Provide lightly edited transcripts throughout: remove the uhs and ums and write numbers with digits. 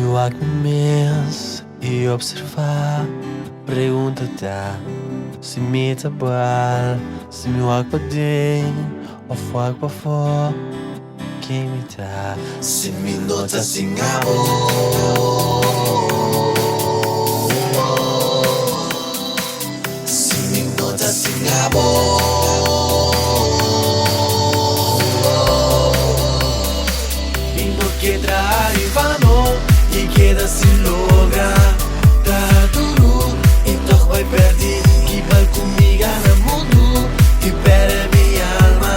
Simiłak mes e observar. Pergunta-te se me tabal. Simiłak pa din o fuak pa fo. Quem me tá? Se me nota sem amor. Se me nota sem amor. E no queda e vano e queda sin logra. Tá duro e toch vai perder. Que vai comigo no mundo e perde minha alma.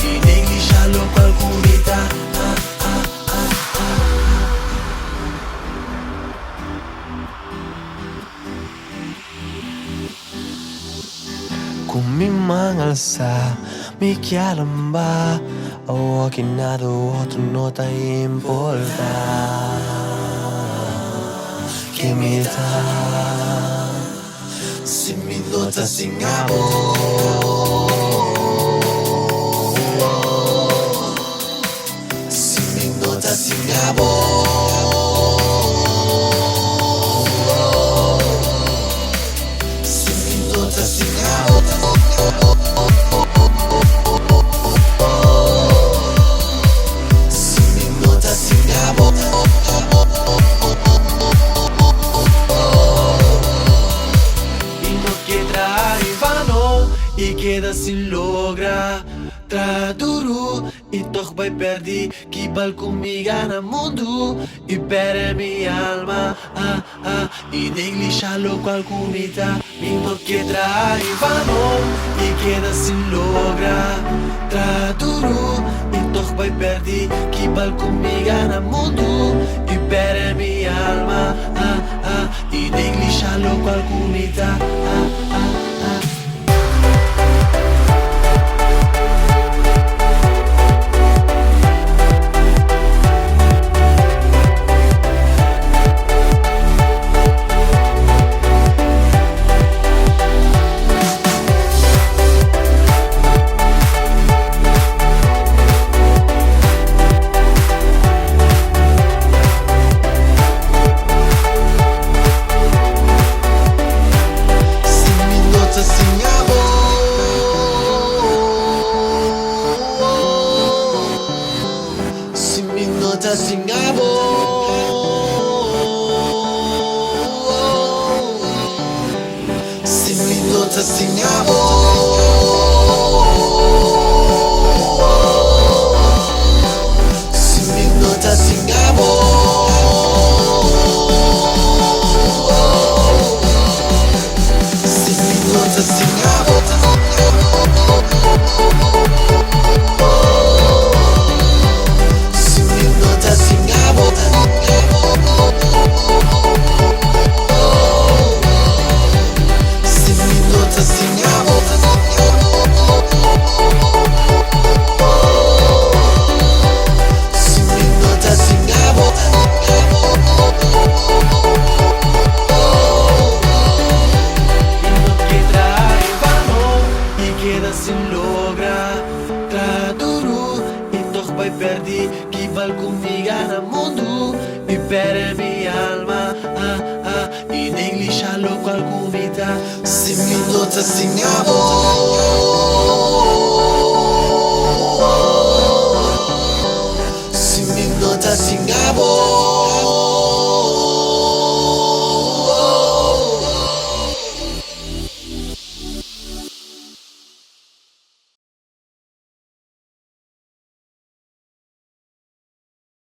E negligealo qualcunita. Kung mi mangalsa, mi chialamba. O que nada outro não tá importa. Que me dá se me nota sem amor. Se me nota sem amor. Se me nota sem amor. E queda sin logra. Tra duro e toch vai perder. Que bal comigo no mundo e perde minha alma. E negligealo qualcunita. E no queda e vano e queda sin logra. Tra duro e toch vai perder. Que bal comigo no mundo e perde minha alma. E negligealo qualcunita. Nota sem amor. Se me nota sem amor. Se me nota sem amor. Se me nota sem amor. Sin logra, tra duro e toch vai perder. Que val comigo no mundo e perde minha alma. E negligealo qualcunita. Se me nota sem amor.